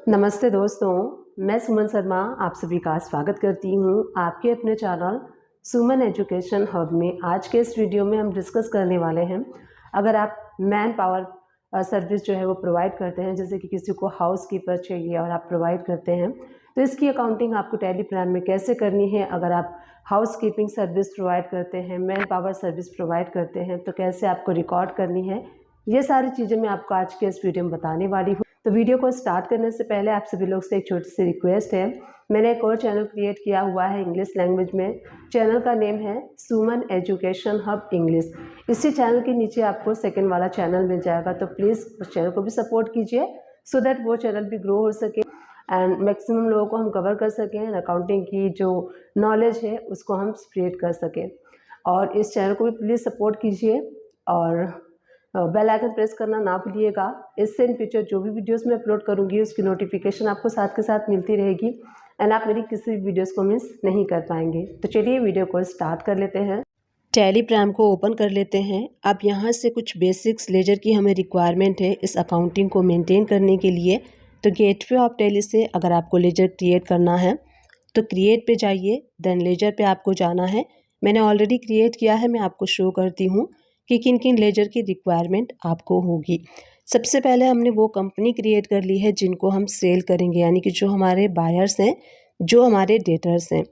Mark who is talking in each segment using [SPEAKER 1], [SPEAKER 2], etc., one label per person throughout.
[SPEAKER 1] नमस्ते दोस्तों, मैं सुमन शर्मा आप सभी का स्वागत करती हूँ आपके अपने चैनल सुमन एजुकेशन हब में। आज के इस वीडियो में हम डिस्कस करने वाले हैं, अगर आप मैन पावर सर्विस जो है वो प्रोवाइड करते हैं, जैसे कि किसी को हाउस कीपर चाहिए और आप प्रोवाइड करते हैं, तो इसकी अकाउंटिंग आपको टैली प्लान में कैसे करनी है। अगर आप हाउस कीपिंग सर्विस प्रोवाइड करते हैं, मैन पावर सर्विस प्रोवाइड करते हैं, तो कैसे आपको रिकॉर्ड करनी है, ये सारी चीज़ें मैं आपको आज के इस वीडियो में बताने वाली हूँ। तो वीडियो को स्टार्ट करने से पहले आप सभी लोग से एक छोटी सी रिक्वेस्ट है, मैंने एक और चैनल क्रिएट किया हुआ है इंग्लिश लैंग्वेज में। चैनल का नेम है सुमन एजुकेशन हब इंग्लिश। इसी चैनल के नीचे आपको सेकंड वाला चैनल मिल जाएगा, तो प्लीज़ उस चैनल को भी सपोर्ट कीजिए सो दैट वो चैनल भी ग्रो हो सके एंड मैक्सिमम लोगों को हम कवर कर सकें एंड अकाउंटिंग की जो नॉलेज है उसको हम स्प्रेड कर सकें। और इस चैनल को भी प्लीज़ सपोर्ट कीजिए और बेल आइकन प्रेस करना ना भूलिएगा। इससे इन फ्यूचर जो भी वीडियोस मैं अपलोड करूँगी उसकी नोटिफिकेशन आपको साथ के साथ मिलती रहेगी एंड आप मेरी किसी भी वीडियोस को मिस नहीं कर पाएंगे। तो चलिए वीडियो को स्टार्ट कर लेते हैं। टैली प्राइम को ओपन कर लेते हैं। अब यहाँ से कुछ बेसिक्स लेजर की हमें रिक्वायरमेंट है इस अकाउंटिंग को मेनटेन करने के लिए। तो गेटवे ऑफ टैली से अगर आपको लेजर क्रिएट करना है तो क्रिएट पे जाइए, देन लेजर पे आपको जाना है। मैंने ऑलरेडी क्रिएट किया है, मैं आपको शो करती हूँ कि किन किन लेजर की रिक्वायरमेंट आपको होगी। सबसे पहले हमने वो कंपनी क्रिएट कर ली है जिनको हम सेल करेंगे, यानी कि जो हमारे बायर्स हैं, जो हमारे डेटर्स हैं।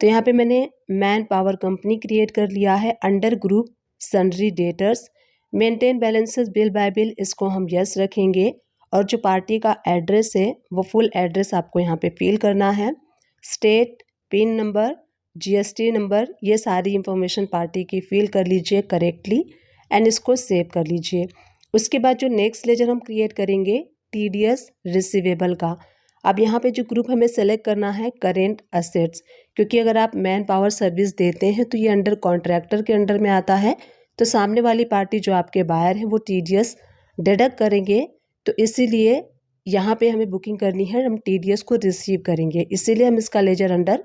[SPEAKER 1] तो यहाँ पे मैंने मैन पावर कंपनी क्रिएट कर लिया है under group sundry debtors. Maintain balances bill bye bill, इसको हम यस रखेंगे। और जो पार्टी का एड्रेस है वो फुल एड्रेस आपको यहाँ पे फिल करना है। State, pin number, GST number, ये सारी इंफॉर्मेशन पार्टी की फिल कर लीजिए करेक्टली एंड इसको सेव कर लीजिए। उसके बाद जो नेक्स्ट लेजर हम क्रिएट करेंगे टीडीएस रिसीवेबल का। अब यहाँ पे जो ग्रुप हमें सेलेक्ट करना है करेंट असेट्स, क्योंकि अगर आप मैन पावर सर्विस देते हैं तो ये अंडर कॉन्ट्रैक्टर के अंडर में आता है, तो सामने वाली पार्टी जो आपके बायर हैं वो टीडीएस डिडक्ट करेंगे। तो इसीलिए यहाँ पे हमें बुकिंग करनी है, हम टीडीएस को रिसीव करेंगे, इसीलिए हम इसका लेजर अंडर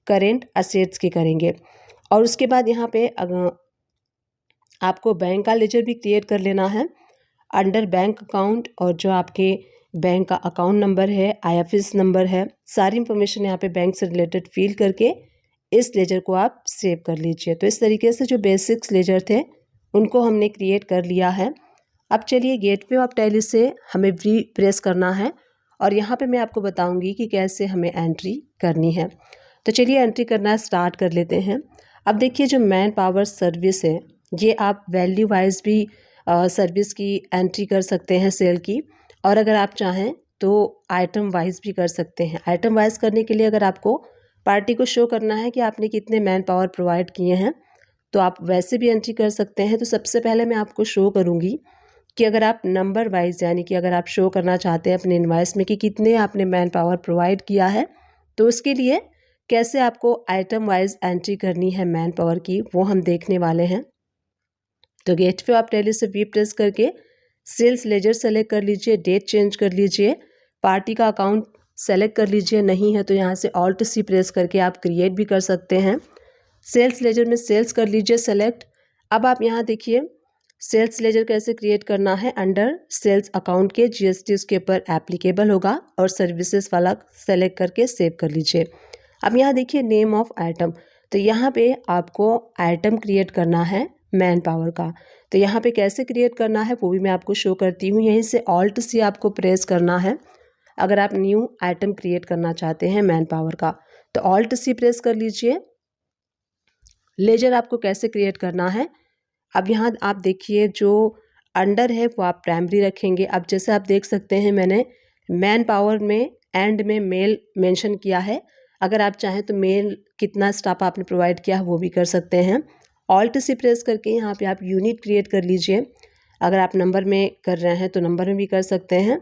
[SPEAKER 1] करेंट असेट्स के करेंगे। और उसके बाद यहाँ पे आपको बैंक का लेजर भी क्रिएट कर लेना है अंडर बैंक अकाउंट, और जो आपके बैंक का अकाउंट नंबर है, आईएफएस नंबर है, सारी इंफॉर्मेशन यहाँ पे बैंक से रिलेटेड फिल करके इस लेजर को आप सेव कर लीजिए। तो इस तरीके से जो बेसिक्स लेजर थे उनको हमने क्रिएट कर लिया है। अब चलिए गेटवे ऑफ टैली से हमें वी प्रेस करना है और यहाँ पे मैं आपको बताऊंगी कि कैसे हमें एंट्री करनी है। तो चलिए एंट्री करना स्टार्ट कर लेते हैं। अब देखिए जो मैन पावर सर्विस है ये आप वैल्यू वाइज भी सर्विस की एंट्री कर सकते हैं सेल की, और अगर आप चाहें तो आइटम वाइज भी कर सकते हैं। आइटम वाइज करने के लिए अगर आपको पार्टी को शो करना है कि आपने कितने मैन पावर प्रोवाइड किए हैं तो आप वैसे भी एंट्री कर सकते हैं। तो सबसे पहले मैं आपको शो करूँगी कि अगर आप नंबर वाइज, यानी कि अगर आप शो करना चाहते हैं अपने इनवॉइस में कि कितने आपने मैन पावर प्रोवाइड किया है, तो उसके लिए कैसे आपको आइटम वाइज एंट्री करनी है मैन पावर की, वो हम देखने वाले हैं। तो गेटवे ऑफ टैली से वी प्रेस करके सेल्स लेजर सेलेक्ट कर लीजिए, डेट चेंज कर लीजिए, पार्टी का अकाउंट सेलेक्ट कर लीजिए, नहीं है तो यहाँ से ऑल्ट सी प्रेस करके आप क्रिएट भी कर सकते हैं। सेल्स लेजर में सेल्स कर लीजिए सेलेक्ट। अब आप यहाँ देखिए सेल्स लेजर कैसे क्रिएट करना है, अंडर सेल्स अकाउंट के जीएसटी उसके ऊपर एप्लीकेबल होगा और सर्विसेज वाला सेलेक्ट करके सेव कर लीजिए। अब यहाँ देखिए नेम ऑफ आइटम, तो यहाँ पे आपको आइटम क्रिएट करना है मैन पावर का। तो यहाँ पे कैसे क्रिएट करना है वो भी मैं आपको शो करती हूँ। यहीं से ऑल्ट सी आपको प्रेस करना है अगर आप न्यू आइटम क्रिएट करना चाहते हैं मैन पावर का, तो ऑल्ट सी प्रेस कर लीजिए। लेजर आपको कैसे क्रिएट करना है, अब यहाँ आप देखिए जो अंडर है वो आप प्राइमरी रखेंगे। अब जैसे आप देख सकते हैं मैंने मैन पावर में एंड में मेल मेंशन किया है, अगर आप चाहें तो मेल कितना स्टाफ आपने प्रोवाइड किया है वो भी कर सकते हैं। ऑल्ट से प्रेस करके यहाँ पे आप यूनिट क्रिएट कर लीजिए, अगर आप नंबर में कर रहे हैं तो नंबर में भी कर सकते हैं।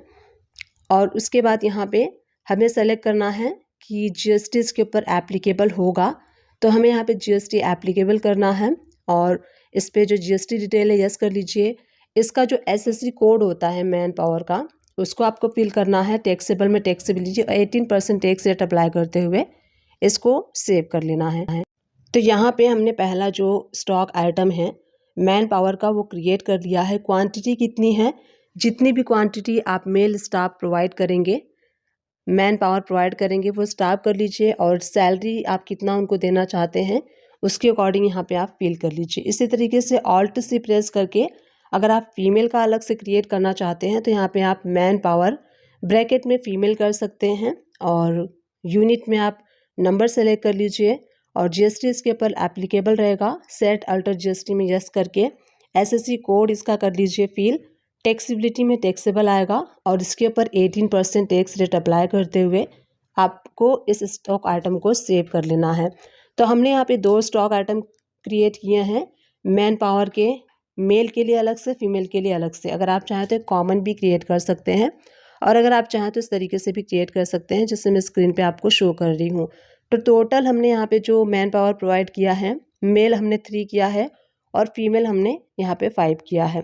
[SPEAKER 1] और उसके बाद यहाँ पे हमें सेलेक्ट करना है कि जीएसटी इसके ऊपर एप्लीकेबल होगा, तो हमें यहाँ पे जीएसटी एप्लीकेबल करना है और इस पे जो जीएसटी डिटेल है यस कर लीजिए। इसका जो एसएससी कोड होता है मैन पावर का उसको आपको फिल करना है, टैक्सेबल में टैक्सेबल लीजिए, 18% टैक्स रेट अप्लाई करते हुए इसको सेव कर लेना है। तो यहाँ पे हमने पहला जो स्टॉक आइटम है मैन पावर का वो क्रिएट कर लिया है। क्वांटिटी कितनी है, जितनी भी क्वांटिटी आप मेल स्टाफ प्रोवाइड करेंगे मैन पावर प्रोवाइड करेंगे वो स्टाफ कर लीजिए, और सैलरी आप कितना उनको देना चाहते हैं उसके अकॉर्डिंग यहाँ पे आप फिल कर लीजिए। इसी तरीके से ऑल्ट से प्रेस करके अगर आप फीमेल का अलग से क्रिएट करना चाहते हैं तो यहाँ पे आप मैन पावर ब्रैकेट में फीमेल कर सकते हैं, और यूनिट में आप नंबर सेलेक्ट कर लीजिए, और जीएसटी इसके ऊपर एप्लीकेबल रहेगा। सेट अल्टर जीएसटी में यस करके एसएससी कोड इसका कर लीजिए फिल। टैक्सेबिलिटी में टैक्सेबल आएगा, और इसके ऊपर 18% टैक्स रेट अप्लाई करते हुए आपको इस स्टॉक आइटम को सेव कर लेना है। तो हमने यहाँ पे 2 स्टॉक आइटम क्रिएट किए हैं, मैन पावर के मेल के लिए अलग से, फीमेल के लिए अलग से। अगर आप चाहें तो कॉमन भी क्रिएट कर सकते हैं, और अगर आप चाहें तो इस तरीके से भी क्रिएट कर सकते हैं जिससे मैं स्क्रीन पे आपको शो कर रही हूँ। तो टोटल हमने यहाँ पे जो मैन पावर प्रोवाइड किया है, मेल हमने 3 किया है और फीमेल हमने यहाँ पे 5 किया है।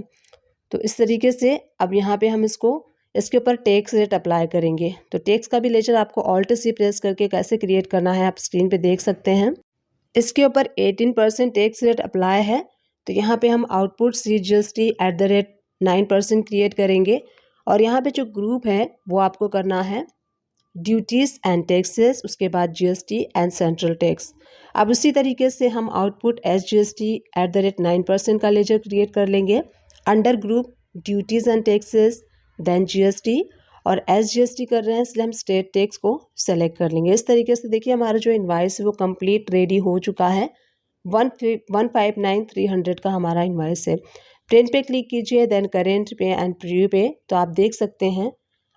[SPEAKER 1] तो इस तरीके से अब यहाँ पे हम इसके ऊपर टैक्स रेट अप्लाई करेंगे। तो टैक्स का भी लेजर आपको ऑल्ट सी प्रेस करके कैसे क्रिएट करना है आप स्क्रीन पे देख सकते हैं। इसके ऊपर 18% टैक्स रेट अप्लाई है, तो यहाँ पे हम आउटपुट CGST @9% क्रिएट करेंगे, और यहाँ पे जो ग्रुप है वो आपको करना है ड्यूटीज़ एंड टैक्सेस, उसके बाद GST एंड सेंट्रल टैक्स। अब उसी तरीके से हम आउटपुट SGST @9% का लेजर क्रिएट कर लेंगे, under group duties and taxes then GST, और SGST कर रहे हैं इसलिए हम स्टेट टैक्स को सेलेक्ट कर लेंगे। इस तरीके से देखिए हमारा जो इनवाइस है वो कंप्लीट रेडी हो चुका है। 159,300 का हमारा इनवाइस है। प्रिंट पे क्लिक कीजिए, देन करेंट पे एंड प्रीव्यू पे, तो आप देख सकते हैं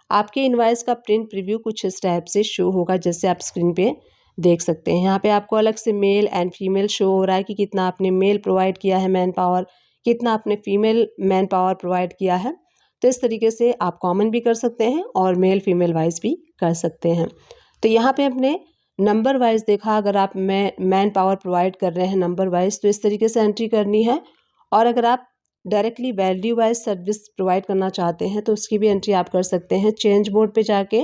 [SPEAKER 1] आपके इनवाइस का प्रिंट प्रीव्यू कुछ इस टाइप से शो होगा, जैसे आप स्क्रीन पे देख सकते हैं। यहाँ पे आपको अलग से मेल एंड फीमेल शो हो रहा है कि कितना आपने मेल प्रोवाइड किया है मैन पावर, कितना आपने फीमेल मैन पावर प्रोवाइड किया है। तो इस तरीके से आप कॉमन भी कर सकते हैं और मेल फीमेल वाइज भी कर सकते हैं। तो यहाँ पे अपने नंबर वाइज देखा, अगर आप मैन पावर प्रोवाइड कर रहे हैं नंबर वाइज तो इस तरीके से एंट्री करनी है, और अगर आप directly value wise service provide करना चाहते हैं तो उसकी भी एंट्री आप कर सकते हैं। चेंज मोड पे जाके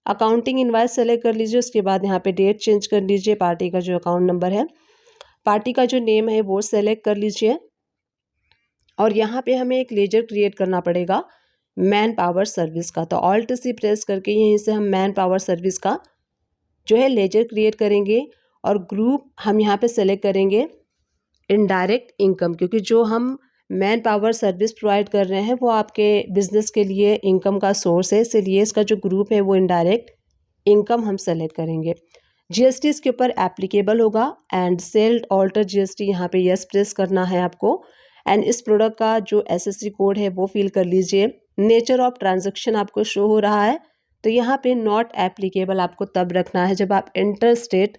[SPEAKER 1] अकाउंटिंग इनवाइस सेलेक्ट कर लीजिए, उसके बाद यहाँ पे डेट चेंज कर लीजिए, पार्टी का जो अकाउंट नंबर है, पार्टी का जो नेम है वो सेलेक्ट कर लीजिए, और यहाँ पे हमें एक लेजर क्रिएट करना पड़ेगा मैन पावर सर्विस का। तो ऑल्ट सी प्रेस करके यहीं से हम मैन पावर सर्विस का जो है लेजर क्रिएट करेंगे, और ग्रुप हम यहाँ पे सेलेक्ट करेंगे इनडायरेक्ट इनकम, क्योंकि जो हम मैन पावर सर्विस प्रोवाइड कर रहे हैं वो आपके बिजनेस के लिए इनकम का सोर्स है, इसलिए इसका जो ग्रुप है वो इनडायरेक्ट इनकम हम सेलेक्ट करेंगे। GST इसके ऊपर एप्लीकेबल होगा, एंड सेल ऑल्टर GST यहाँ पे यस प्रेस करना है आपको, एंड इस प्रोडक्ट का जो SSC कोड है वो फिल कर लीजिए। नेचर ऑफ ट्रांजैक्शन आपको शो हो रहा है, तो यहाँ पे नॉट एप्लीकेबल आपको तब रखना है जब आप इंटर स्टेट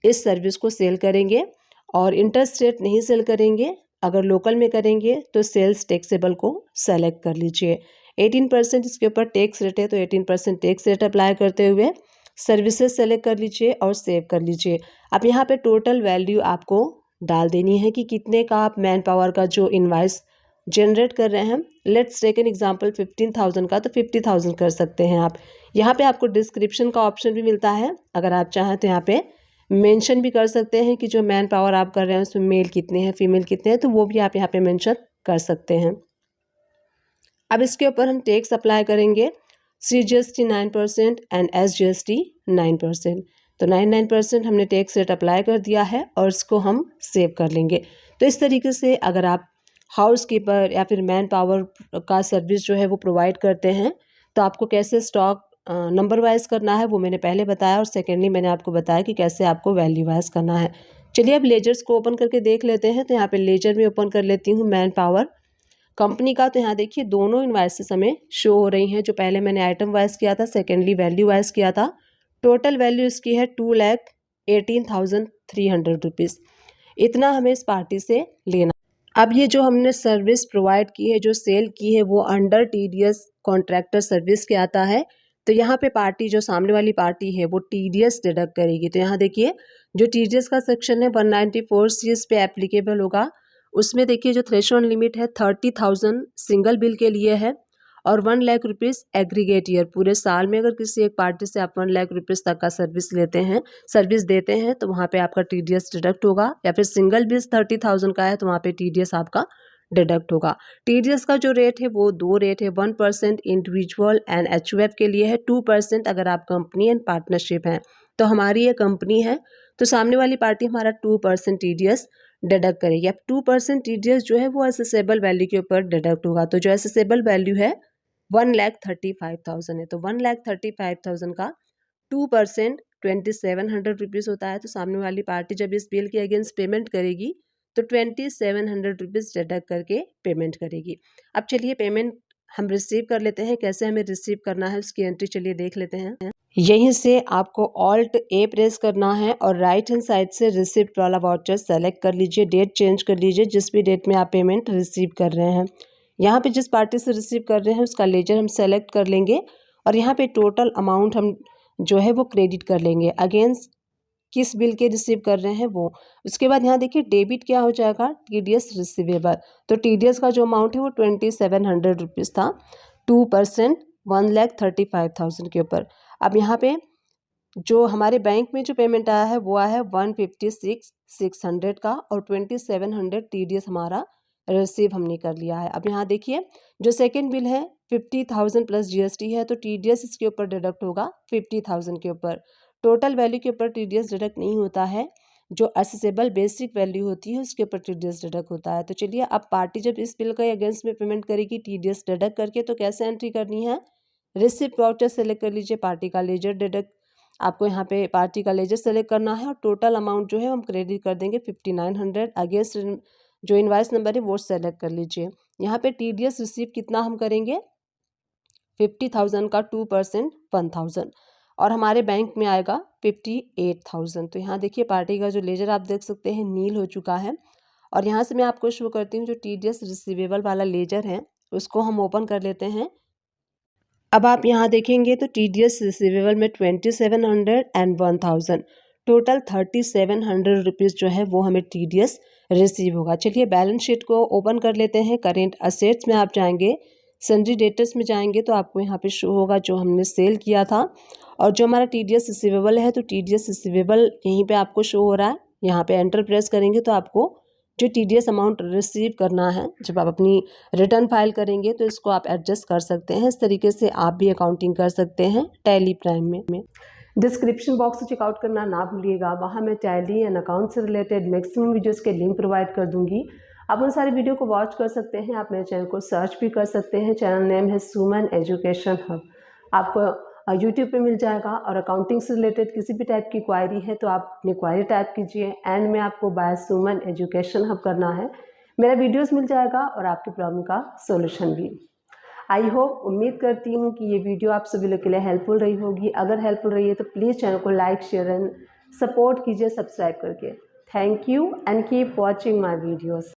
[SPEAKER 1] इस सर्विस को सेल करेंगे, और इंटर स्टेट नहीं सेल करेंगे, अगर लोकल में करेंगे तो सेल्स टैक्सेबल को सेलेक्ट कर लीजिए। 18% इसके ऊपर टैक्स रेट है, तो 18% टैक्स रेट अप्लाई करते हुए सर्विसेज सेलेक्ट कर लीजिए और सेव कर लीजिए। अब यहाँ पे टोटल वैल्यू आपको डाल देनी है कि कितने का आप मैन पावर का जो इनवाइस जनरेट कर रहे हैं। लेट्स टेक एन एग्जांपल 15,000 का, तो 50,000 कर सकते हैं आप। यहाँ पे आपको डिस्क्रिप्शन का ऑप्शन भी मिलता है, अगर आप चाहें तो यहाँ पे मेंशन भी कर सकते हैं कि जो मैन पावर आप कर रहे हैं उसमें मेल कितने हैं फीमेल कितने हैं, तो वो भी आप यहाँ पे मेंशन कर सकते हैं। अब इसके ऊपर हम टैक्स अप्लाई करेंगे, CGST 9% एंड SGST 9%। तो 9% हमने टैक्स रेट अप्लाई कर दिया है, और इसको हम सेव कर लेंगे। तो इस तरीके से अगर आप हाउस कीपर या फिर मैन पावर का सर्विस जो है वो प्रोवाइड करते हैं, तो आपको कैसे स्टॉक नंबर वाइज करना है वो मैंने पहले बताया, और सेकेंडली मैंने आपको बताया कि कैसे आपको वैल्यू वाइज करना है। चलिए अब लेजर्स को ओपन करके देख लेते हैं। तो यहाँ पे लेजर में ओपन कर लेती हूँ मैन पावर कंपनी का। तो यहाँ देखिए दोनों इनवाइसेस हमें शो हो रही हैं, जो पहले मैंने आइटम वाइज किया था, सेकेंडली वैल्यू वाइज किया था। टोटल वैल्यू इसकी है 2,18,300 रुपीज़। इतना हमें इस पार्टी से लेना। अब ये जो हमने सर्विस प्रोवाइड की है, जो सेल की है, वो अंडर TDS कॉन्ट्रैक्टर सर्विस के आता है। तो यहाँ पे पार्टी जो सामने वाली पार्टी है वो TDS डिडक्ट करेगी। तो यहाँ देखिए जो TDS का सेक्शन है 194C इस पे एप्लीकेबल होगा। उसमें देखिए जो थ्रेशोल्ड लिमिट है 30,000 सिंगल बिल के लिए है, और 1 लाख रुपीज़ एग्रीगेट ईयर। पूरे साल में अगर किसी एक पार्टी से आप 1 लाख रुपीज़ तक का सर्विस देते हैं तो वहाँ पे आपका TDS डिडक्ट होगा, या फिर सिंगल बिल 30,000 का है तो वहाँ पे TDS आपका डिडक्ट होगा। TDS का जो रेट है वो 2 रेट है, 1% इंडिविजुअल एंड HUF के लिए है, 2% अगर आप कंपनी एंड पार्टनरशिप हैं। तो हमारी ये कंपनी है तो सामने वाली पार्टी हमारा 2% TDS डिडक्ट करेगी। अब 2% TDS जो है वो असेसेबल वैल्यू के ऊपर डिडक्ट होगा। तो जो असेसेबल वैल्यू है 1,35,000 है, तो 1,35,000 का 2% 2,700 रुपीज़ होता है। तो सामने वाली पार्टी जब इस बिल के अगेंस्ट पेमेंट करेगी तो 2,700 रुपीज़ डिडक्ट करके पेमेंट करेगी। अब चलिए पेमेंट हम रिसीव कर लेते हैं, कैसे हमें रिसीव करना है उसकी एंट्री चलिए देख लेते हैं। यहीं से आपको ऑल्ट ए प्रेस करना है और राइट हैंड साइड से रिसिप्ट वाला वाउचर सेलेक्ट कर लीजिए, डेट चेंज कर लीजिए जिस भी डेट में आप पेमेंट रिसीव कर रहे हैं। यहाँ पे जिस पार्टी से रिसीव कर रहे हैं उसका लेजर हम सेलेक्ट कर लेंगे और यहाँ पे टोटल अमाउंट हम जो है वो क्रेडिट कर लेंगे अगेंस्ट किस बिल के रिसीव कर रहे हैं वो। उसके बाद यहाँ देखिए डेबिट क्या हो जाएगा, TDS रिसीवेबल। तो TDS का जो अमाउंट है वो 2,700 रुपीज़ था, 2% 1,35,000 के ऊपर। अब यहाँ पे जो हमारे बैंक में जो पेमेंट आया है वो आया है 156,600 का और 2,700 TDS हमारा रिसीव हमने कर लिया है। अब यहाँ देखिए जो सेकेंड बिल है 50,000 प्लस GST है तो TDS इसके ऊपर डिडक्ट होगा 50,000 के ऊपर। टोटल वैल्यू के ऊपर TDS डिडक्ट नहीं होता है, जो असेसेबल बेसिक वैल्यू होती है उसके ऊपर TDS डिडक्ट होता है। तो चलिए अब पार्टी जब इस बिल के अगेंस्ट में पेमेंट करेगी TDS डिडक्ट करके तो कैसे एंट्री करनी है, रिसिप्ट वाउचर सेलेक्ट कर लीजिए, पार्टी का लेजर डिडक्ट आपको यहाँ पे पार्टी का लेजर सेलेक्ट करना है और टोटल अमाउंट जो है हम क्रेडिट कर देंगे 5,900 अगेंस्ट जो इनवाइस नंबर है वो सेलेक्ट कर लीजिए। यहाँ पे TDS रिसीव कितना हम करेंगे 50,000 का 2% 1,000 और हमारे बैंक में आएगा 58,000। तो यहाँ देखिए पार्टी का जो लेजर आप देख सकते हैं नील हो चुका है और यहाँ से मैं आपको शो करती हूँ जो TDS रिसीवेबल वाला लेजर है उसको हम ओपन कर लेते हैं। अब आप यहाँ देखेंगे तो TDS रिसीवेबल में 2,700 एंड 1,000 टोटल 3,700 रुपीज़ जो है वो हमें TDS रिसीव होगा। चलिए बैलेंस शीट को ओपन कर लेते हैं। करेंट असेट्स में आप जाएंगे, सन्ड्री डेटर्स में जाएंगे तो आपको यहाँ पे शो होगा जो हमने सेल किया था और जो हमारा TDS रिसीवेबल है तो TDS रिसीवेबल यहीं पे आपको शो हो रहा है। यहाँ पे एंटर प्रेस करेंगे तो आपको जो TDS अमाउंट रिसीव करना है जब आप अपनी रिटर्न फाइल करेंगे तो इसको आप एडजस्ट कर सकते हैं। इस तरीके से आप भी अकाउंटिंग कर सकते हैं टैली प्राइम में। डिस्क्रिप्शन बॉक्स से चेकआउट करना ना भूलिएगा, वहाँ मैं टैली एंड अकाउंट से रिलेटेड मैक्सिमम वीडियोस के लिंक प्रोवाइड कर दूंगी। आप उन सारी वीडियो को वॉच कर सकते हैं। आप मेरे चैनल को सर्च भी कर सकते हैं, चैनल नेम है सुमन एजुकेशन हब, आपको यूट्यूब पे मिल जाएगा। और अकाउंटिंग से रिलेटेड किसी भी टाइप की क्वायरी है तो आप अपनी क्वायरी टाइप कीजिए, एंड में आपको बाय सुमन एजुकेशन हब करना है, मेरा वीडियोस मिल जाएगा और आपकी प्रॉब्लम का सॉल्यूशन भी। आई होप, उम्मीद करती हूँ कि ये वीडियो आप सभी लोग के लिए हेल्पफुल रही होगी। अगर हेल्पफुल रही है तो प्लीज़ चैनल को लाइक शेयर एंड सपोर्ट कीजिए सब्सक्राइब करके। Thank you and keep watching my videos.